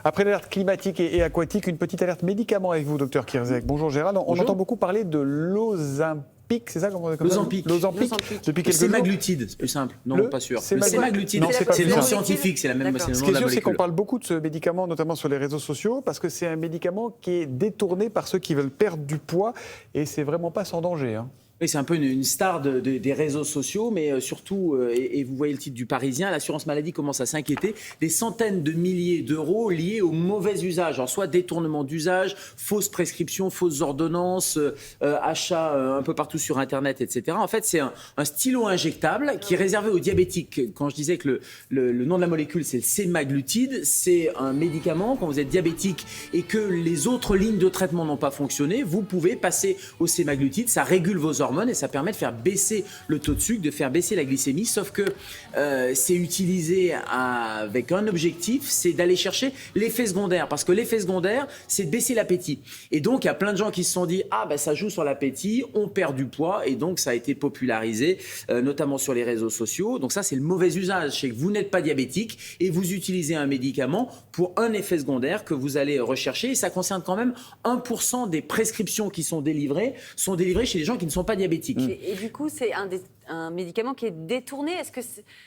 Après l'alerte climatique et aquatique, une petite alerte médicament avec vous, docteur Kierzek. Bonjour Gérald. On entend beaucoup parler de l'Ozempic, c'est ça? L'Ozempic. Depuis quelques jours. Sémaglutide, c'est plus simple. Non, pas sûr. Le sémaglutide, c'est le nom scientifique, c'est la même Ce qui est sûr, c'est qu'on parle beaucoup de ce médicament, notamment sur les réseaux sociaux, parce que c'est un médicament qui est détourné par ceux qui veulent perdre du poids, et c'est vraiment pas sans danger. Oui, c'est un peu une star des réseaux sociaux, mais surtout, et vous voyez le titre du Parisien, l'assurance maladie commence à s'inquiéter des centaines de milliers d'euros liés au mauvais usage. Alors, soit détournement d'usage, fausses prescriptions, fausses ordonnances, achats un peu partout sur Internet, etc. En fait, c'est un stylo injectable qui est réservé aux diabétiques. Quand je disais que le nom de la molécule, c'est le sémaglutide, c'est un médicament. Quand vous êtes diabétique et que les autres lignes de traitement n'ont pas fonctionné, vous pouvez passer au sémaglutide. Ça régule vos hormones et ça permet de faire baisser le taux de sucre, de faire baisser la glycémie, sauf que c'est utilisé avec un objectif, c'est d'aller chercher l'effet secondaire, parce que l'effet secondaire, c'est de baisser l'appétit. Et donc, il y a plein de gens qui se sont dit « Ah, ben ça joue sur l'appétit, on perd du poids », et donc ça a été popularisé, notamment sur les réseaux sociaux. Donc ça, c'est le mauvais usage, c'est que vous n'êtes pas diabétique et vous utilisez un médicament pour un effet secondaire que vous allez rechercher, et ça concerne quand même 1% des prescriptions qui sont délivrées chez les gens qui ne sont pas diabétiques. Et du coup, c'est un médicament qui est détourné. Est-ce que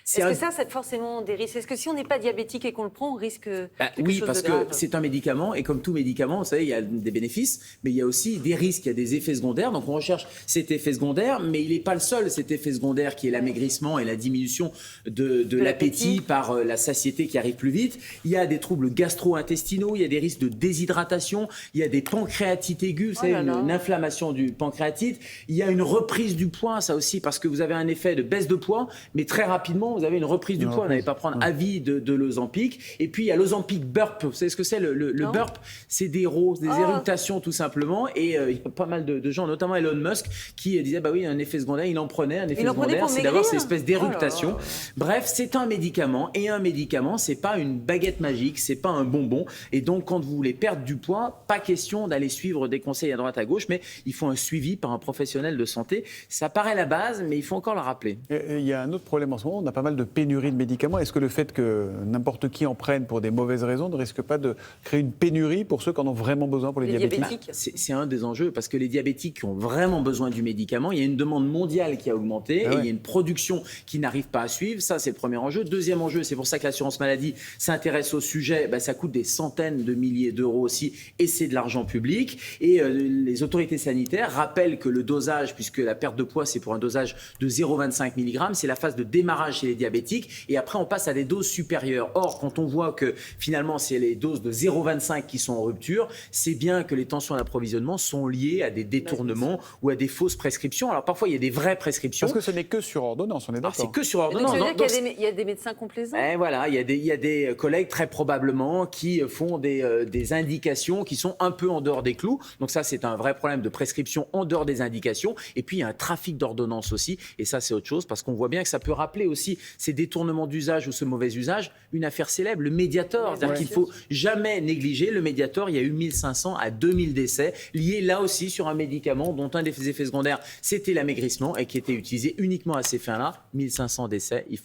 ça a forcément des risques? Est-ce que si on n'est pas diabétique et qu'on le prend, on risque quelque oui, chose parce de grave? que c'est un médicament, et comme tout médicament, vous savez, il y a des bénéfices, mais il y a aussi des risques, il y a des effets secondaires. Donc on recherche cet effet secondaire, mais il n'est pas le seul, cet effet secondaire qui est l'amaigrissement et la diminution de l'appétit par la satiété qui arrive plus vite. Il y a des troubles gastro-intestinaux, il y a des risques de déshydratation, il y a des pancréatites aiguës, vous savez, une inflammation du pancréatite. Il y a une reprise du poids, ça aussi, parce que vous avez un effet de baisse de poids, mais très rapidement, vous avez une reprise du poids. Vous n'allez pas prendre avis de l'Ozempic. Et puis, il y a l'Ozempic Burp. Vous savez ce que c'est, le burp? C'est des roses, des éruptations, tout simplement. Et il y a pas mal de gens, notamment Elon Musk, qui disaient, bah oui, un effet secondaire, il en prenait. Un effet secondaire, c'est d'avoir ces espèces d'éruptations. Bref, c'est un médicament. Et un médicament, c'est pas une baguette magique, c'est pas un bonbon. Et donc, quand vous voulez perdre du poids, pas question d'aller suivre des conseils à droite à gauche, mais il faut un suivi par un professionnel de santé. Ça paraît la base, mais il faut encore le rappeler. Et il y a un autre problème en ce moment, on a pas mal de pénuries de médicaments. Est-ce que le fait que n'importe qui en prenne pour des mauvaises raisons ne risque pas de créer une pénurie pour ceux qui en ont vraiment besoin, pour les diabétiques? C'est un des enjeux, parce que les diabétiques qui ont vraiment besoin du médicament, il y a une demande mondiale qui a augmenté, et il y a une production qui n'arrive pas à suivre. Ça, c'est le premier enjeu. Deuxième enjeu, c'est pour ça que l'assurance maladie s'intéresse au sujet. Ça coûte des centaines de milliers d'euros aussi, et c'est de l'argent public. Et les autorités sanitaires rappellent que le dosage, puisque la perte de poids, c'est pour un dosage de 0,25 mg, c'est la phase de démarrage chez les diabétiques, et après on passe à des doses supérieures. Or, quand on voit que finalement c'est les doses de 0,25 qui sont en rupture, c'est bien que les tensions d'approvisionnement sont liées à des détournements ou à des fausses prescriptions. Alors parfois il y a des vraies prescriptions. Parce que ce n'est que sur ordonnance, on est d'accord. C'est que sur ordonnance. Donc, ça veut dire qu'il y a des médecins complaisants? Voilà, il y a des collègues très probablement qui font des indications qui sont un peu en dehors des clous. Donc ça, c'est un vrai problème de prescription en dehors des indications. Et puis il y a un trafic d'ordonnances aussi, et ça c'est autre chose, parce qu'on voit bien que ça peut rappeler aussi ces détournements d'usage ou ce mauvais usage, une affaire célèbre, le Mediator. C'est-à-dire qu'il ne faut jamais négliger le Mediator. Il y a eu 1500 à 2000 décès liés là aussi sur un médicament dont un des effets secondaires c'était l'amaigrissement, et qui était utilisé uniquement à ces fins-là. 1500 décès, il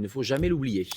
ne faut jamais l'oublier.